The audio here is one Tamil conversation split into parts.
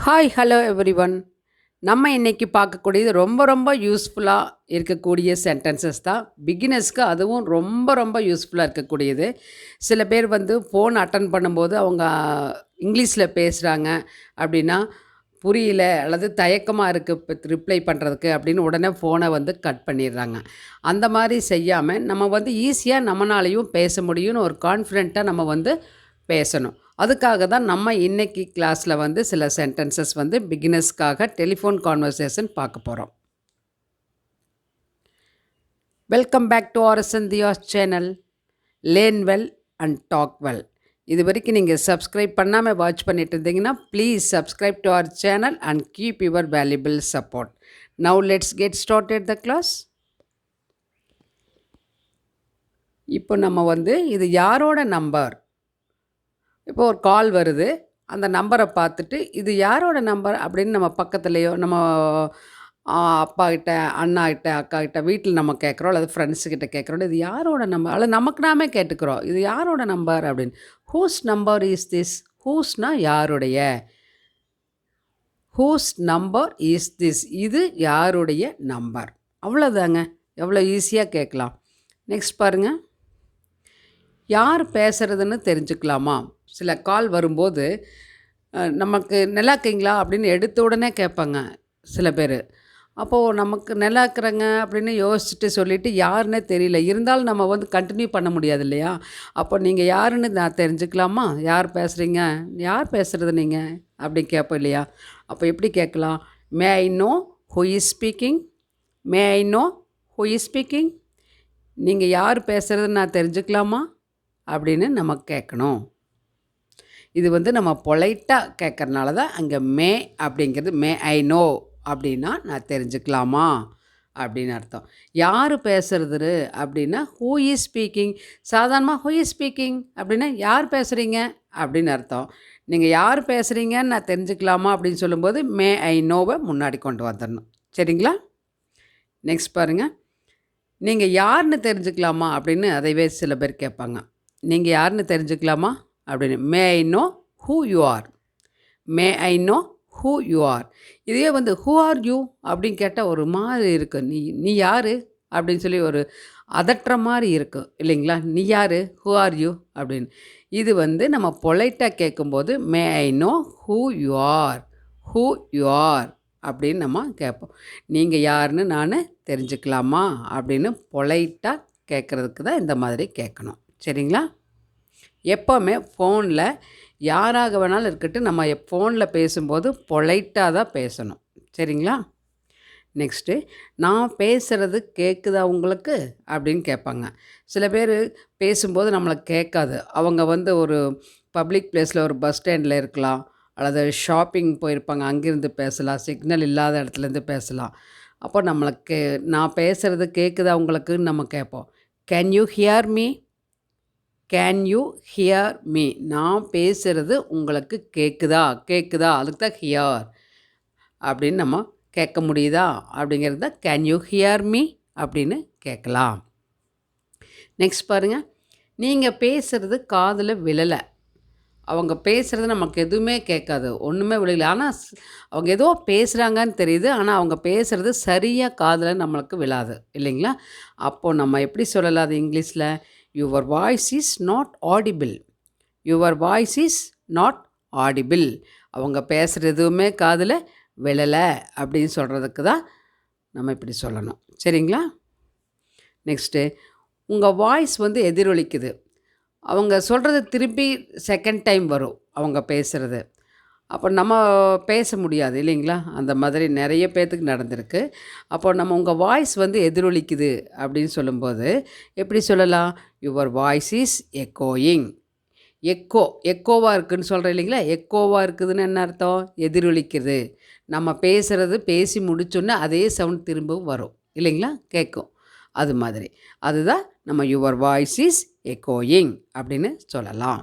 Hi hello everyone. நம்ம இன்றைக்கி பார்க்கக்கூடியது ரொம்ப ரொம்ப யூஸ்ஃபுல்லாக இருக்கக்கூடிய சென்டென்சஸ் தான். பிகினர்ஸ்க்கு அதுவும் ரொம்ப ரொம்ப யூஸ்ஃபுல்லாக இருக்கக்கூடியது. சில பேர் ஃபோன் அட்டன் பண்ணும்போது அவங்க இங்கிலீஷில் பேசுகிறாங்க அப்படின்னா புரியல அல்லது தயக்கமாக இருக்குது ரிப்ளை பண்ணுறதுக்கு அப்படின்னு உடனே ஃபோனை கட் பண்ணிடுறாங்க. அந்த மாதிரி செய்யாமல் நம்ம ஈஸியாக நம்மளாலையும் பேச முடியும்னு ஒரு கான்ஃபிடென்ட்டாக நம்ம பேசணும். அதுக்காக தான் நம்ம இன்றைக்கி கிளாஸில் சில சென்டென்சஸ் பிகினர்ஸ்க்காக டெலிஃபோன் கான்வர்சேஷன் பார்க்க போகிறோம். Welcome back to RSN DHIYA'S channel. Learn well and talk well. இது வரைக்கும் நீங்கள் சப்ஸ்கிரைப் பண்ணாமல் வாட்ச் பண்ணிட்டு இருந்தீங்கன்னா please subscribe to our channel and keep your valuable support. Now let's get started the class. இப்போ நம்ம இது யாரோட நம்பர்? இப்போ ஒரு கால் வருது. அந்த நம்பரை பார்த்துட்டு இது யாரோட நம்பர் அப்படின்னு நம்ம பக்கத்துலேயோ நம்ம அப்பாக்கிட்ட, அண்ணாக்கிட்ட, அக்காக்கிட்ட வீட்டில் நம்ம கேட்குறோம் அல்லது ஃப்ரெண்ட்ஸுக்கிட்ட கேட்குறோம். இது யாரோட நம்பர் அல்லது நமக்கு நாமே கேட்டுக்கிறோம். இது யாரோட நம்பர் அப்படின்னு. Whose number is this? ஹூஸ்னா யாருடைய. Whose number is this? இது யாருடைய நம்பர். அவ்வளோதாங்க. எவ்வளோ ஈஸியாக கேட்கலாம். நெக்ஸ்ட் பாருங்கள். யார் பேசுகிறதுன்னு தெரிஞ்சுக்கலாமா? சில கால் வரும்போது நமக்கு நல்லா இருக்கீங்களா அப்படின்னு எடுத்த உடனே கேட்பாங்க சில பேர். அப்போது நமக்கு நல்லா இருக்கிறேங்க அப்படின்னு யோசிச்சுட்டு சொல்லிவிட்டு யாருன்னே தெரியல. இருந்தாலும் நம்ம கண்டினியூ பண்ண முடியாது இல்லையா? அப்போ நீங்கள் யாருன்னு நான் தெரிஞ்சுக்கலாமா? யார் பேசுகிறீங்க? யார் பேசுகிறது நீங்கள் அப்படி கேட்போம் இல்லையா? அப்போ எப்படி கேட்கலாம்? May I know who is speaking? May I know who is speaking? நீங்கள் யார் பேசுகிறதுன்னு நான் தெரிஞ்சுக்கலாமா அப்படின்னு நம்ம கேட்கணும். இது நம்ம பொலைட்டாக கேட்குறனால தான் அங்கே மே அப்படிங்கிறது. மே ஐ நோ அப்படின்னா நான் தெரிஞ்சுக்கலாமா அப்படின்னு அர்த்தம். யார் பேசுகிறது அப்படின்னா ஹூ இஸ் ஸ்பீக்கிங். சாதாரணமாக ஹூ இஸ் ஸ்பீக்கிங் அப்படின்னா யார் பேசுகிறீங்க அப்படின்னு அர்த்தம். நீங்கள் யார் பேசுகிறீங்கன்னு நான் தெரிஞ்சுக்கலாமா அப்படின்னு சொல்லும்போது மே ஐ நோவை முன்னாடி கொண்டு வந்துடணும். சரிங்களா? நெக்ஸ்ட் பாருங்கள். நீங்கள் யாருன்னு தெரிஞ்சுக்கலாமா அப்படின்னு அதைவே சில பேர் கேட்பாங்க. நீங்கள் யாருன்னு தெரிஞ்சுக்கலாமா அப்படின்னு. May I know who you are. May I know who you are. இதே ஹூ ஆர் யூ அப்படின்னு கேட்டால் ஒரு மாதிரி இருக்குது. நீ யார் அப்படின்னு சொல்லி ஒரு அதட்டுற மாதிரி இருக்கும் இல்லைங்களா? நீ யார்? ஹூ ஆர் யூ அப்படின்னு. இது நம்ம பொலைட்டாக கேட்கும்போது may I know who you are. Who you are அப்படின்னு நம்ம கேட்போம். நீங்கள் யாருன்னு நான் தெரிஞ்சுக்கலாமா அப்படின்னு பொலைட்டாக கேட்குறதுக்கு தான் இந்த மாதிரி கேட்கணும். சரிங்களா? எப்போவுமே ஃபோனில் யாராக வேணாலும் இருக்கட்டும், நம்ம ஃபோனில் பேசும்போது பொலைட்டாக தான் பேசணும். சரிங்களா? நெக்ஸ்ட்டு, நான் பேசுகிறது கேட்குதா உங்களுக்கு அப்படின்னு கேட்பாங்க. சில பேர் பேசும்போது நம்மளை கேட்காது. அவங்க ஒரு பப்ளிக் பிளேஸில் ஒரு பஸ் ஸ்டாண்டில் இருக்கலாம் அல்லது ஷாப்பிங் போயிருப்பாங்க, அங்கேருந்து பேசலாம். சிக்னல் இல்லாத இடத்துலேருந்து பேசலாம். அப்போ நம்மளுக்கு நான் பேசுகிறது கேட்குதா உங்களுக்குன்னு நம்ம கேட்போம். Can you hear me? Can you hear me? நான் பேசுகிறது உங்களுக்கு கேட்குதா? கேட்குதா அதுக்கு தான் ஹியர் அப்படின்னு நம்ம கேட்க முடியுதா அப்படிங்கிறது தான் கேன் யூ ஹியர் மீ அப்படின்னு கேட்கலாம். நெக்ஸ்ட் பாருங்கள். நீங்கள் பேசுகிறது காதில் விழலை. அவங்க பேசுகிறது நமக்கு எதுவுமே கேட்காது, ஒன்றுமே விழலை. ஆனால் அவங்க ஏதோ பேசுகிறாங்கன்னு தெரியுது, ஆனால் அவங்க பேசுகிறது சரியாக காதில் நம்மளுக்கு விழாது இல்லைங்களா? அப்போது நம்ம எப்படி சொல்லலாம் அது இங்கிலீஷில்? Your voice is not audible. Your voice is not audible. அவங்க பேசுகிறது எதுவுமே காதில் விழலை அப்படின்னு சொல்கிறதுக்கு தான் நம்ம இப்படி சொல்லணும். சரிங்களா? நெக்ஸ்ட்டு, உங்கள் வாய்ஸ் எதிரொலிக்குது. அவங்க சொல்கிறது திருப்பி செகண்ட் டைம் வரும் அவங்க பேசுகிறது. அப்போ நம்ம பேச முடியாது இல்லைங்களா? அந்த மாதிரி நிறைய பேர்த்துக்கு நடந்திருக்கு. அப்போ நம்ம உங்கள் வாய்ஸ் எதிரொலிக்குது அப்படின்னு சொல்லும்போது எப்படி சொல்லலாம்? யுவர் வாய்ஸ் இஸ் எக்கோயிங். எக்கோவாக இருக்குதுன்னு சொல்கிறேன் இல்லைங்களா? எக்கோவாக இருக்குதுன்னு என்ன அர்த்தம்? எதிரொலிக்குது. நம்ம பேசுகிறது பேசி முடிச்சோன்னே அதே சவுண்ட் திரும்பவும் வரும் இல்லைங்களா? கேட்கும். அது மாதிரி அதுதான் நம்ம யுவர் வாய்ஸ் இஸ் எக்கோயிங் அப்படின்னு சொல்லலாம்.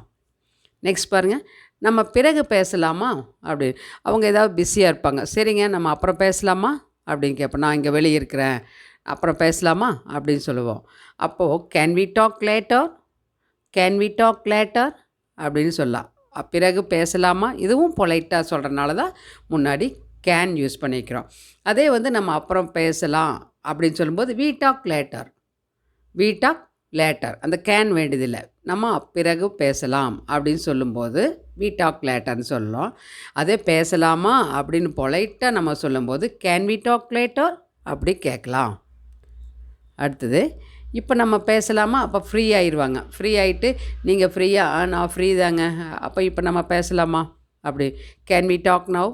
நெக்ஸ்ட் பாருங்கள். நம்ம பிறகு பேசலாமா அப்படி. அவங்க ஏதாவது பிஸியாக இருப்பாங்க. சரிங்க நம்ம அப்புறம் பேசலாமா அப்படின்னு கேட்போம். நான் இங்கே வெளியே இருக்கிறேன், அப்புறம் பேசலாமா அப்படின்னு சொல்லுவோம். அப்போது can we talk later? Can we talk later அப்படின்னு சொல்லலாம். பிறகு பேசலாமா, இதுவும் பொலைட்டாக சொல்கிறனால தான் முன்னாடி கேன் யூஸ் பண்ணிக்கிறோம். அதே வந்து நம்ம அப்புறம் பேசலாம் அப்படின்னு சொல்லும்போது we talk later, we talk later. அந்த கேன் வேண்டியதில்லை. நம்ம பிறகு பேசலாம் அப்படின்னு சொல்லும்போது வி டாக் லேட்டர்னு சொல்லலாம். அதே பேசலாமா அப்படின்னு பொலைட்டாக நம்ம சொல்லும்போது கேன் வி டாக் லேட்டர் அப்படி கேட்கலாம். அடுத்தது இப்போ நம்ம பேசலாமா, அப்போ ஃப்ரீ ஆயிடுவாங்க. ஃப்ரீ ஆகிட்டு நீங்கள் ஃப்ரீயா, நான் ஃப்ரீ தாங்க, அப்போ இப்போ நம்ம பேசலாமா அப்படி can we talk now,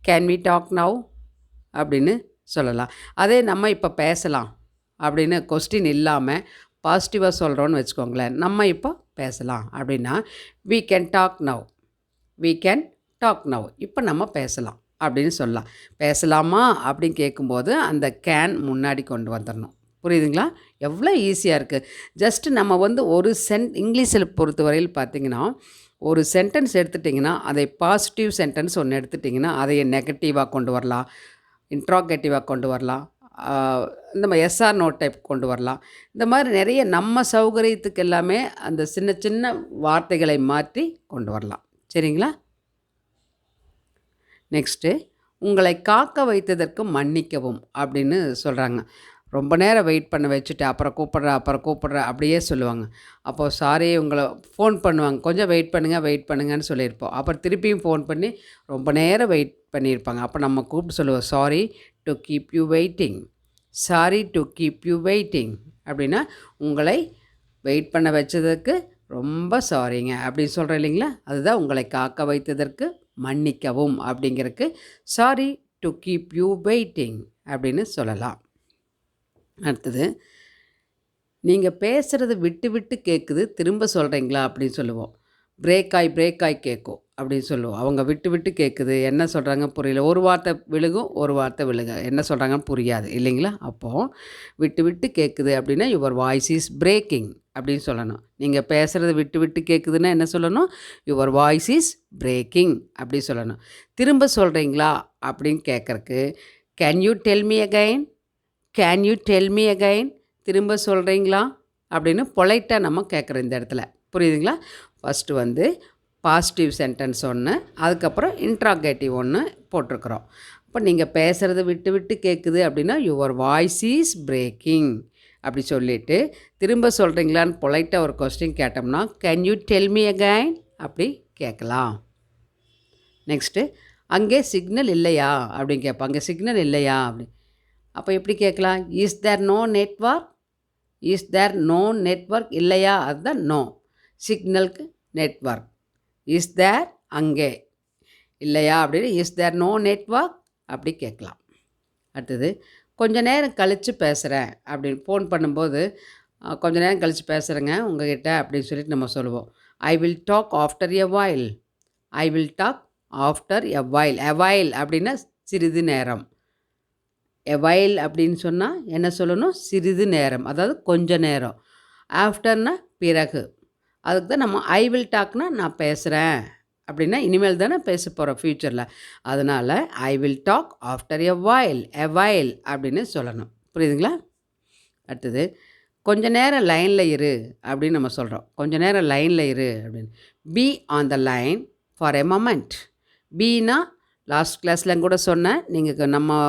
can we talk now அப்படின்னு சொல்லலாம். அதே நம்ம இப்போ பேசலாம் அப்படின்னு கொஸ்டின் இல்லாமல் பாசிட்டிவாக சொல்கிறோன்னு வச்சுக்கோங்களேன். நம்ம இப்போ பேசலாம் அப்படின்னா we can talk now, we can talk now, இப்போ நம்ம பேசலாம் அப்படின்னு சொல்லலாம். பேசலாமா அப்படின்னு கேட்கும்போது அந்த கேன் முன்னாடி கொண்டு வந்துடணும். புரியுதுங்களா? எவ்வளோ ஈஸியாக இருக்குது. ஜஸ்ட்டு நம்ம வந்து ஒரு இங்கிலீஷில் பொறுத்தவரையில் பார்த்திங்கன்னா, ஒரு சென்டென்ஸ் எடுத்துட்டிங்கன்னா அதை பாசிட்டிவ் சென்டென்ஸ் ஒன்று எடுத்துட்டிங்கன்னா அதைய நெகட்டிவாக கொண்டு வரலாம், இன்ட்ராகேட்டிவாக கொண்டு வரலாம், இந்த மாதிரி எஸ்ஆர் நோ டைப் கொண்டு வரலாம். இந்த மாதிரி நிறைய நம்ம சௌகரியத்துக்கு எல்லாமே அந்த சின்ன சின்ன வார்த்தைகளை மாற்றி கொண்டு வரலாம். சரிங்களா? நெக்ஸ்ட்டு, உங்களை காக்க வைத்ததற்கு மன்னிக்கவும் அப்படின்னு சொல்கிறாங்க. ரொம்ப நேரம் வெயிட் பண்ண வச்சுட்டு அப்புறம் கூப்பிட்றேன் அப்படியே சொல்லுவாங்க. அப்போது சாரி, உங்களை ஃபோன் பண்ணுவாங்க, கொஞ்சம் வெயிட் பண்ணுங்கன்னு சொல்லியிருப்போம். அப்புறம் திருப்பியும் ஃபோன் பண்ணி ரொம்ப நேரம் வெயிட் பண்ணியிருப்பாங்க. அப்போ நம்ம கூப்பிட்டு சொல்லுவோம், sorry to keep you waiting, sorry to keep you waiting அப்படின்னா உங்களை வெயிட் பண்ண வச்சதுக்கு ரொம்ப சாரிங்க அப்படின்னு சொல்கிறேன் இல்லைங்களா? அதுதான் உங்களை காக்க வைத்ததற்கு மன்னிக்கவும் அப்படிங்கிறதுக்கு sorry to keep you waiting அப்படின்னு சொல்லலாம். அடுத்தது, நீங்கள் பேசுகிறது விட்டு விட்டு கேட்குது, திரும்ப சொல்கிறீங்களா அப்படின்னு சொல்லுவோம். பிரேக் ஆகி கேட்கும் அப்படின்னு சொல்லுவோம். அவங்க விட்டு விட்டு கேட்குது, என்ன சொல்கிறாங்க புரியல, ஒரு வார்த்தை விழுகும், ஒரு வார்த்தை என்ன சொல்கிறாங்கன்னு புரியாது இல்லைங்களா? அப்போது விட்டு விட்டு கேட்குது அப்படின்னா யுவர் வாய்ஸ் இஸ் பிரேக்கிங் அப்படின்னு சொல்லணும். நீங்கள் பேசுகிறது விட்டு விட்டு கேட்குதுன்னா என்ன சொல்லணும்? யுவர் வாய்ஸ் இஸ் பிரேக்கிங் அப்படி சொல்லணும். திரும்ப சொல்கிறீங்களா அப்படின்னு கேட்குறக்கு can you tell me again, can you tell me again, திரும்ப சொல்கிறீங்களா அப்படின்னு பொலைட்டாக நம்ம கேட்குறோம் இந்த இடத்துல. புரியுதுங்களா? ஃபஸ்ட்டு வந்து பாசிட்டிவ் சென்டென்ஸ் ஒன்று, அதுக்கப்புறம் இன்ட்ராகேட்டிவ் ஒன்று போட்டிருக்கிறோம். இப்போ நீங்கள் பேசுகிறது விட்டு விட்டு கேட்குது அப்படின்னா யுவர் வாய்ஸ் இஸ் பிரேக்கிங் அப்படி சொல்லிவிட்டு திரும்ப சொல்கிறீங்களான்னு பொலைட்டாக ஒரு கொஸ்டின் கேட்டோம்னா can you tell me again அப்படி கேட்கலாம். நெக்ஸ்ட்டு, அங்கே சிக்னல் இல்லையா அப்படின்னு கேட்போம். அங்கே சிக்னல் இல்லையா அப்படி, அப்போ எப்படி கேட்கலாம்? Is there no network, is there no network, இல்லையா அதுதான் நோ, சிக்னலுக்கு நெட்வொர்க். இஸ் தேர் அங்கே, இல்லையா அப்படின்னு இஸ் தேர் நோ நெட்வொர்க் அப்படி கேட்கலாம். அடுத்தது, கொஞ்ச நேரம் கழித்து பேசுகிறேன் அப்படின்னு ஃபோன் பண்ணும்போது கொஞ்ச நேரம் கழித்து பேசுகிறேங்க உங்ககிட்ட அப்படின்னு சொல்லிட்டு நம்ம சொல்லுவோம். I will talk after a while, I will talk after a while. A while அப்படின்னா சிறிது நேரம். எ வைல் அப்படின்னு சொன்னால் என்ன சொல்லணும்? சிறிது நேரம், அதாவது கொஞ்ச நேரம். ஆஃப்டர்னா பிறகு. அதுக்கு தான் நம்ம ஐ வில் டாக்னா நான் பேசுகிறேன் அப்படின்னா இனிமேல் தானே பேச போகிறோம் ஃப்யூச்சரில். அதனால் I will talk after a while அப்படின்னு சொல்லணும். புரியுதுங்களா? அடுத்தது, கொஞ்ச நேரம் லைனில் இரு அப்படின்னு நம்ம சொல்கிறோம். கொஞ்ச நேரம் லைனில் இரு அப்படின்னு. Be on the line for a moment. Beena last கிளாஸில் கூட சொன்னேன், நீங்கள் நம்ம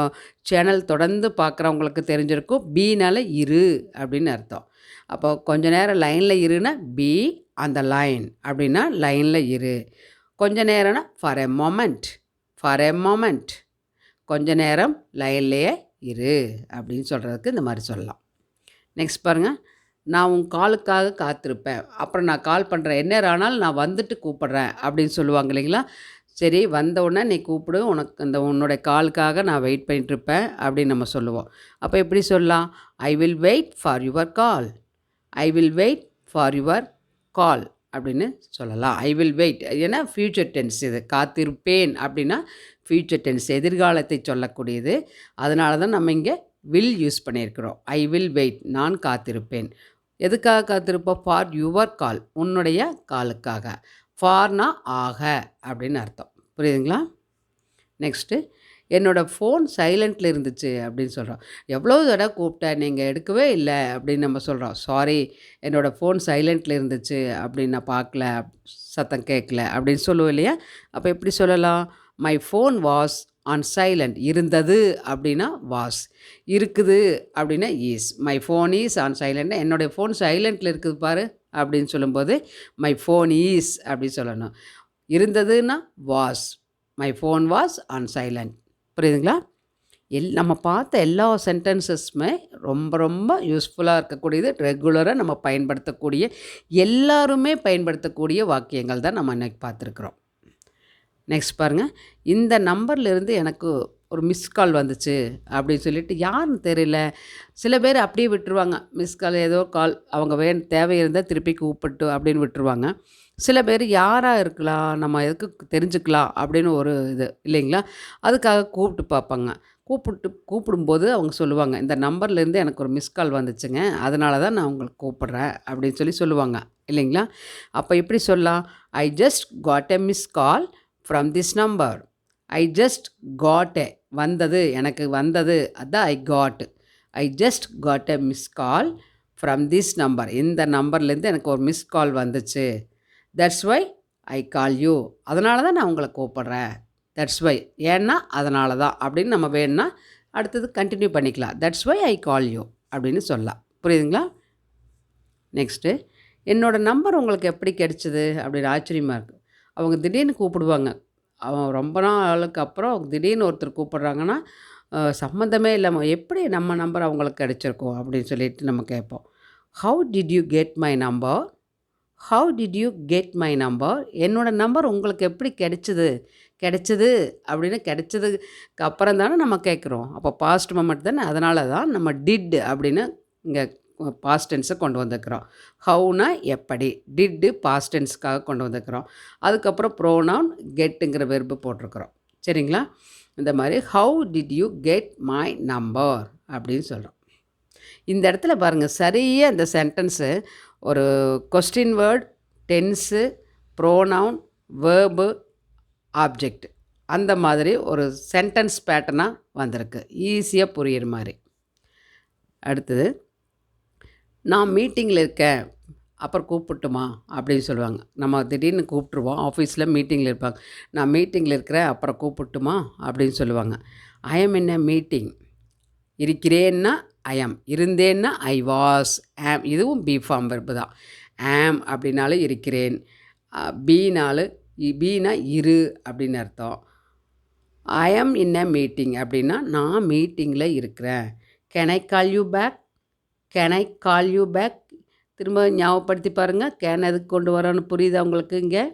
சேனல் தொடர்ந்து பார்க்குறவங்களுக்கு தெரிஞ்சிருக்கும். பீனால் இரு அப்படின்னு அர்த்தம். அப்போ கொஞ்ச நேரம் லைனில் இருன்னா பி அந்த லைன் அப்படின்னா லைனில் இரு. கொஞ்ச நேரம்னா for a moment, for a moment, கொஞ்ச நேரம் லைன்லேயே இரு அப்படின்னு சொல்கிறதுக்கு இந்த மாதிரி சொல்லலாம். நெக்ஸ்ட் பாருங்கள், நான் உன் காலுக்காக காத்திருப்பேன், அப்புறம் நான் கால் பண்ணுறேன், என்ன ஆனாலும் நான் வந்துட்டு கூப்பிட்றேன் அப்படின்னு சொல்லுவாங்க இல்லைங்களா? சரி, வந்தவுடனே நீ கூப்பிடு, உனக்கு உன்னோட காலுக்காக நான் வெயிட் பண்ணிட்டுருப்பேன் அப்படின்னு நம்ம சொல்லுவோம். அப்போ எப்படி சொல்லலாம்? I will wait for your call, I will wait for your call அப்படின்னு சொல்லலாம். ஐ வில் வெயிட் ஏன்னா ஃப்யூச்சர் டென்ஸ், இது காத்திருப்பேன் அப்படின்னா ஃப்யூச்சர் டென்ஸ், எதிர்காலத்தை சொல்லக்கூடியது. அதனால தான் நம்ம இங்கே வில் யூஸ் பண்ணியிருக்கிறோம். ஐ வில் வெயிட், நான் காத்திருப்பேன். எதுக்காக காத்திருப்போம்? ஃபார் யுவர் கால், உன்னுடைய காலுக்காக. ஃபார்னா ஆக அப்படின்னு அர்த்தம். புரியுதுங்களா? நெக்ஸ்ட்டு, என்னோடய ஃபோன் சைலண்ட்டில் இருந்துச்சு அப்படின்னு சொல்கிறோம். எவ்வளோ தடவை கூப்பிட்டேன் நீங்கள் எடுக்கவே இல்லை அப்படின்னு நம்ம சொல்கிறோம். சாரி, என்னோடய ஃபோன் சைலண்ட்டில் இருந்துச்சு அப்படின்னு நான் பார்க்கல, சத்தம் கேட்கல அப்படின்னு சொல்லுவோம் இல்லையா? அப்போ எப்படி சொல்லலாம்? My phone was on silent. இருந்தது அப்படின்னா வாஸ், இருக்குது அப்படின்னா is. My phone is on silent. என்னுடைய ஃபோன் சைலண்ட்டில் இருக்குது பாரு அப்படின்னு சொல்லும்போது மை ஃபோன் ஈஸ் அப்படின்னு சொல்லணும். இருந்ததுன்னா was, my phone was on silent. புரியுதுங்களா? நம்ம பார்த்த எல்லா சென்டென்சஸுமே ரொம்ப ரொம்ப யூஸ்ஃபுல்லாக இருக்கக்கூடியது, ரெகுலராக நம்ம பயன்படுத்தக்கூடிய, எல்லாருமே பயன்படுத்தக்கூடிய வாக்கியங்கள் தான் நம்ம இன்றைக்கி பார்த்துருக்குறோம். நெக்ஸ்ட் பாருங்கள், இந்த நம்பர்லேருந்து எனக்கு ஒரு மிஸ் கால் வந்துச்சு அப்படின்னு சொல்லிட்டு யாருன்னு தெரியல. சில பேர் அப்படியே விட்டுருவாங்க. மிஸ் கால், ஏதோ கால், அவங்க தேவை இருந்தால் திருப்பி கூப்பிட்டு அப்படின்னு விட்டுருவாங்க. சில பேர் யாராக இருக்கலாம், நம்ம எதுக்கு தெரிஞ்சுக்கலாம் அப்படின்னு ஒரு இது இல்லைங்களா, அதுக்காக கூப்பிட்டு பார்ப்பாங்க. கூப்பிடும்போது அவங்க சொல்லுவாங்க, இந்த நம்பர்லேருந்து எனக்கு ஒரு மிஸ் கால் வந்துச்சுங்க, அதனால தான் நான் உங்களுக்கு கூப்பிட்றேன் அப்படின்னு சொல்லுவாங்க இல்லைங்களா. அப்போ எப்படி சொல்லலாம்? I just got a miss call from this number. I just got a, வந்தது, எனக்கு வந்தது, அதுதான் I got. I just got a miss call from this number. இந்த நம்பர்லேருந்து எனக்கு ஒரு மிஸ் கால் வந்துச்சு. That's why I call you. அதனால தான் நான் உங்களை கூப்பிட்றேன். தட்ஸ் வை, ஏன்னா அதனால தான் அப்படின்னு நம்ம வேணும்னா அடுத்தது கண்டினியூ பண்ணிக்கலாம். That's why I call you அப்படின்னு சொல்லலாம். புரியுதுங்களா? நெக்ஸ்ட்டு, என்னோடய நம்பர் உங்களுக்கு எப்படி கிடச்சிது அப்படின்னு ஆச்சரியமாக இருக்குது. அவங்க திடீர்னு கூப்பிடுவாங்க. அவன் ரொம்ப நாளுக்கு அப்புறம் திடீர்னு ஒருத்தர் கூப்பிட்றாங்கன்னா, சம்மந்தமே இல்லாமல் எப்படி நம்ம நம்பர் அவங்களுக்கு கிடச்சிருக்கோம் அப்படின்னு சொல்லிட்டு நம்ம கேட்போம். How did you get my number? How did you get my number? என்னோடய நம்பர் உங்களுக்கு எப்படி கிடைச்சிது அப்படின்னு கிடைச்சதுக்கு அப்புறம் தானே நம்ம கேட்குறோம். அப்போ பாஸ்ட் மொமெண்ட் தானே, அதனால தான் நம்ம டிட் அப்படின்னு இங்கே பாஸ்ட் டென்ஸை கொண்டு வந்துக்கிறோம். ஹவுனா எப்படி, டிட்டு பாஸ்ட் டென்ஸுக்காக கொண்டு வந்துக்கிறோம். அதுக்கப்புறம் ப்ரோனவுன் கெட்டுங்கிற வெர்பு போட்டிருக்கிறோம். சரிங்களா? இந்த மாதிரி how did you get my number அப்படின்னு சொல்கிறோம். இந்த இடத்துல பாருங்கள், சரியாக இந்த சென்டென்ஸு ஒரு question word, tens, pronoun, verb, object, அந்த மாதிரி ஒரு சென்டென்ஸ் பேட்டர்னாக வந்திருக்கு, ஈஸியாக புரியுற மாதிரி. அடுத்தது, நான் மீட்டிங்கில் இருக்கேன், அப்புறம் கூப்பிட்டுமா அப்படின்னு சொல்லுவாங்க. நம்ம திடீர்னு கூப்பிட்ருவோம், ஆஃபீஸில் மீட்டிங்கில் இருப்பாங்க. நான் மீட்டிங்கில் இருக்கிறேன், அப்புறம் கூப்பிட்டுமா அப்படின்னு சொல்லுவாங்க. I am in a meeting. இருக்கிறேன்னா ஐ எம், இருந்தேன்னா ஐ வாஸ், ஆம், இதுவும் பி ஃபார்ம் வெர்பு தான். ஆம் அப்படின்னாலும் இருக்கிறேன், பீனா இரு அப்படின்னு அர்த்தம். ஐ எம் இன் எ மீட்டிங் அப்படின்னா நான் மீட்டிங்கில் இருக்கிறேன். Can I call you back? Can I call you back? திரும்ப ஞாபகப்படுத்தி பாருங்கள். கேன் எதுக்கு கொண்டு வரோன்னு புரியுதா உங்களுக்கு? இங்கே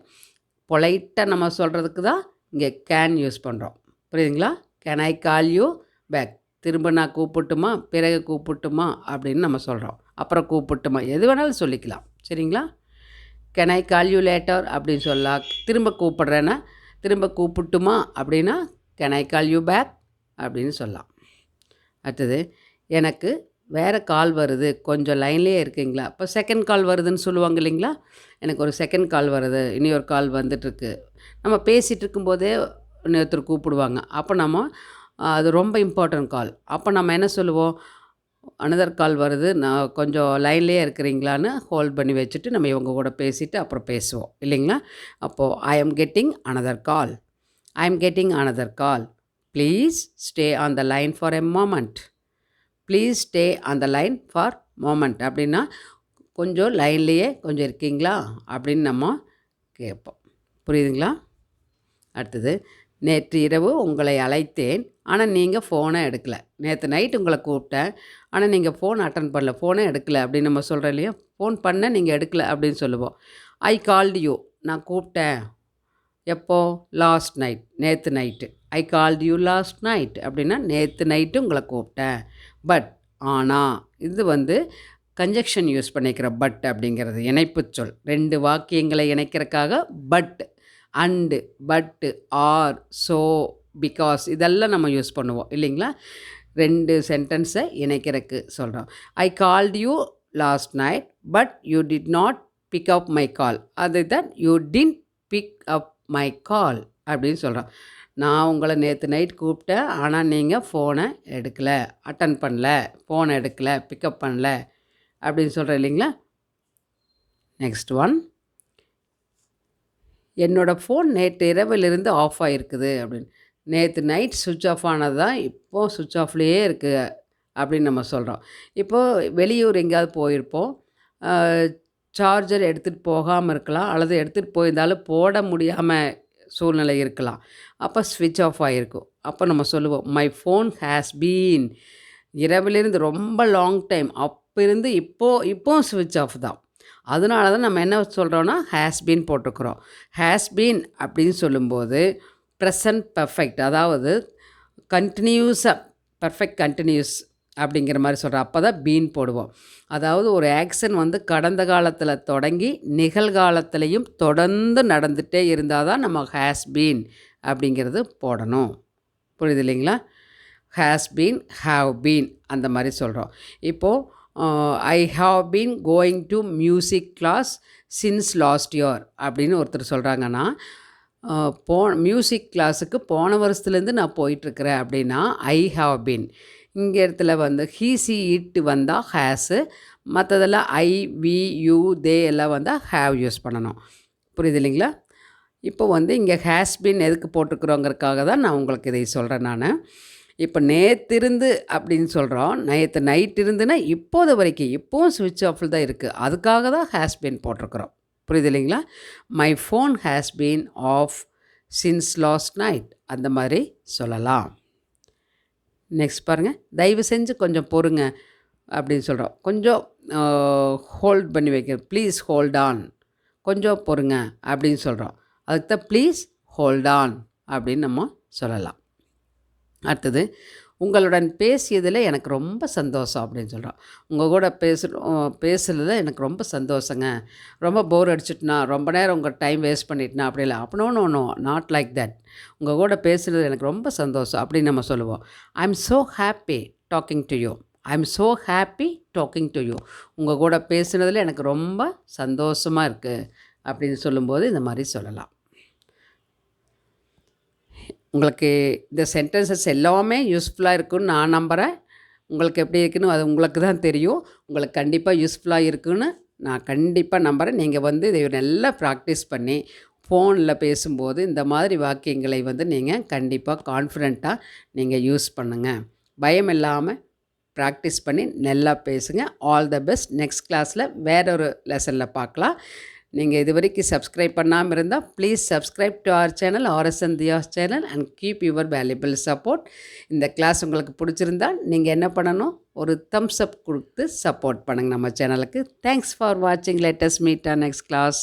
பொலைட்டாக நம்ம சொல்கிறதுக்கு தான் இங்கே கேன் யூஸ் பண்ணுறோம். புரியுதுங்களா? Can I call you back, திரும்ப நான் கூப்பிட்டுமா, பிறகு கூப்பிட்டுமா அப்படின்னு நம்ம சொல்கிறோம். அப்புறம் கூப்பிட்டுமா, எது வேணாலும் சொல்லிக்கலாம். சரிங்களா? Can I call you later அப்படின்னு சொல்லலாம். திரும்ப கூப்பிட்றேன்னா, திரும்ப கூப்பிட்டுமா அப்படின்னா can I call you back அப்படின்னு சொல்லலாம். அடுத்தது, எனக்கு வேறு கால் வருது, கொஞ்சம் லைன்லேயே இருக்கீங்களா? இப்போ செகண்ட் கால் வருதுன்னு சொல்லுவாங்க இல்லைங்களா? எனக்கு ஒரு செகண்ட் கால் வருது, இனி ஒரு கால் வந்துட்டுருக்கு. நம்ம பேசிகிட்டு இருக்கும்போதே இன்னொருத்தர் கூப்பிடுவாங்க. அப்போ நம்ம அது ரொம்ப இம்பார்ட்டன்ட் கால். அப்போ நம்ம என்ன சொல்லுவோம்? அனதர் கால் வருது, நான் கொஞ்சம் லைன்லேயே இருக்கிறீங்களான்னு ஹோல்ட் பண்ணி வச்சுட்டு நம்ம இவங்க கூட பேசிவிட்டு அப்புறம் பேசுவோம் இல்லைங்களா? அப்போது I am getting another call. I am getting another call. Please stay on the line for a moment. Please stay on the line for moment அப்படின்னா கொஞ்சம் லைன்லேயே கொஞ்சம் இருக்கீங்களா அப்படின்னு நம்ம கேட்போம். புரியுதுங்களா? அடுத்தது, நேற்று இரவு உங்களை அழைத்தேன், ஆனால் நீங்கள் ஃபோனை எடுக்கலை. நேற்று நைட் உங்களை கூப்பிட்டேன், ஆனால் நீங்கள் ஃபோன் அட்டன் பண்ணல, ஃபோனே எடுக்கலை அப்படின்னு நம்ம சொல்கிறோம் இல்லையா? ஃபோன் பண்ண நீங்கள் எடுக்கலை அப்படின்னு சொல்லுவோம். ஐ கால்டு யூ, நான் கூப்பிட்டேன். எப்போ? லாஸ்ட் நைட், நேற்று night. I called you last night அப்படின்னா நேற்று நைட்டு உங்களை கூப்பிட்டேன். பட், ஆனால், இது கன்ஜெக்ஷன் யூஸ் பண்ணிக்கிற பட் அப்படிங்கிறது இணைப்புச் சொல். 2 வாக்கியங்களை இணைக்கிறதுக்காக but, and, but, or, so, because இதெல்லாம் நம்ம யூஸ் பண்ணுவோம் இல்லைங்களா? 2 சென்டென்ஸை இணைக்கிறதுக்கு சொல்கிறோம். I called you last night but you did not pick up my call. அதுதான் you didn't pick up my call அப்படின்னு சொல்கிறோம். நான் உங்களை நேற்று நைட் கூப்பிட்டேன், ஆனால் நீங்கள் ஃபோனை எடுக்கலை, அட்டன் பண்ணல, ஃபோனை எடுக்கலை, பிக்கப் பண்ணல அப்படின்னு சொல்கிறேன் இல்லைங்களா. நெக்ஸ்ட் ஒன், என்னோடய ஃபோன் நேற்று இரவிலிருந்து ஆஃப் ஆகிருக்குது அப்படின்னு. நேற்று நைட் சுவிட்ச் ஆஃப் ஆனது தான் இப்போது சுவிட்ச் ஆஃப்லேயே இருக்குது அப்படின்னு நம்ம சொல்கிறோம். இப்போது வெளியூர் எங்கேயாவது போயிருப்போம், சார்ஜர் எடுத்துகிட்டு போகாமல் இருக்கலாம், அல்லது எடுத்துகிட்டு போயிருந்தாலும் போட முடியாமல் சூழ்நிலை இருக்கலாம். அப்போ ஸ்விட்ச் ஆஃப் ஆகிருக்கும். அப்போ நம்ம சொல்லுவோம், மை ஃபோன் ஹேஸ் பீன், இரவிலிருந்து ரொம்ப லாங் டைம் அப்போ இருந்து இப்போவும் ஸ்விட்ச் ஆஃப் தான். அதனால தான் நம்ம என்ன சொல்கிறோன்னா ஹேஸ் பீன் போட்டிருக்கிறோம். ஹேஸ் பீன் அப்படின்னு சொல்லும்போது ப்ரெசன்ட் பர்ஃபெக்ட், அதாவது கண்டினியூஸாக பர்ஃபெக்ட் கண்டினியூஸ் அப்படிங்கிற மாதிரி சொல்கிறோம். அப்போ தான் பீன் போடுவோம். அதாவது ஒரு ஆக்ஷன் வந்து கடந்த காலத்தில் தொடங்கி நிகழ்காலத்திலையும் தொடர்ந்து நடந்துகிட்டே இருந்தால் தான் நம்ம ஹேஸ் பீன் அப்படிங்கிறது போடணும். புரியுது இல்லைங்களா. ஹேஸ் பீன், ஹாவ் பீன் அந்த மாதிரி சொல்கிறோம். இப்போது I have been going to music class since last year அப்படின்னு ஒருத்தர் சொல்கிறாங்கன்னா, மியூசிக் கிளாஸுக்கு போன வருஷத்துலேருந்து நான் போயிட்டுருக்கிறேன் அப்படின்னா ஐ ஹாவ் பீன். இங்கே இடத்துல வந்து ஹீ சி இட் வந்தால் ஹேஸு, மற்றதெல்லாம் ஐ வி யூ தே எல்லாம் வந்தால் ஹேவ் யூஸ் பண்ணணும். புரியுது இல்லைங்களா. இப்போ வந்து இங்கே ஹேஸ் பீன் எதுக்கு போட்டிருக்குறோங்கிறதுக்காக தான் நான் உங்களுக்கு இதை சொல்கிறேன். நான் இப்போ நேற்றிருந்து அப்படின்னு சொல்கிறோம், நேற்று நைட் இருந்துன்னா இப்போது வரைக்கும் இப்போவும் ஸ்விட்ச் ஆஃபில் தான் இருக்குது, அதுக்காக தான் ஹேஸ் பீன் போட்டிருக்குறோம். புரியுது இல்லைங்களா. My phone has been off since last night அந்த மாதிரி சொல்லலாம். நெக்ஸ்ட் பாருங்கள், தயவு செஞ்சு கொஞ்சம் பொறுங்க அப்படின்னு சொல்கிறோம். கொஞ்சம் ஹோல்ட் பண்ணி வைக்க, ப்ளீஸ் ஹோல்ட் ஆன், கொஞ்சம் பொறுங்க அப்படின்னு சொல்கிறோம். அதுக்கு தான் ப்ளீஸ் ஹோல்ட் ஆன் அப்படின்னு நம்ம சொல்லலாம். அடுத்தது, உங்களுடன் பேசியதில் எனக்கு ரொம்ப சந்தோஷம் அப்படின்னு சொல்கிறோம். உங்கள் கூட பேசுகிறதுல எனக்கு ரொம்ப சந்தோஷங்க, ரொம்ப போர் அடிச்சுட்டுனா, ரொம்ப நேரம் உங்கள் டைம் வேஸ்ட் பண்ணிட்டுனா அப்படி இல்லை. அப்போ நோ நாட் லைக் தட். உங்கள் கூட பேசுகிறது எனக்கு ரொம்ப சந்தோஷம் அப்படின்னு நம்ம சொல்லுவோம். I am so happy talking to you, I am so happy talking to you. உங்கள் கூட பேசுனதில் எனக்கு ரொம்ப சந்தோஷமாக இருக்குது அப்படின்னு சொல்லும்போது இந்த மாதிரி சொல்லலாம். உங்களுக்கு இந்த சென்டென்சஸ் எல்லாமே யூஸ்ஃபுல்லாக இருக்குன்னு நான் நம்புகிறேன். உங்களுக்கு எப்படி இருக்குன்னு அது உங்களுக்கு தான் தெரியும். உங்களுக்கு கண்டிப்பாக யூஸ்ஃபுல்லாக இருக்குன்னு நான் கண்டிப்பாக நம்புகிறேன். நீங்கள் வந்து இதை நல்லா ப்ராக்டிஸ் பண்ணி ஃபோனில் பேசும்போது இந்த மாதிரி வாக்கியங்களை வந்து நீங்கள் கண்டிப்பாக கான்ஃபிடெண்ட்டாக நீங்கள் யூஸ் பண்ணுங்கள். பயம் இல்லாமல் ப்ராக்டிஸ் பண்ணி நல்லா பேசுங்க. All the best. நெக்ஸ்ட் கிளாஸில் வேறொரு லெசனில் பார்க்கலாம். நீங்கள் இது வரைக்கும் சப்ஸ்கிரைப் பண்ணாமல் இருந்தால் please subscribe to our channel RSN DHIYA'S channel and keep your valuable support. இந்த கிளாஸ் உங்களுக்கு பிடிச்சிருந்தால் நீங்கள் என்ன பண்ணணும், ஒரு தம்ஸ் அப் கொடுத்து சப்போர்ட் பண்ணுங்கள் நம்ம சேனலுக்கு. தேங்க்ஸ் ஃபார் வாட்சிங். Let us meet on next class.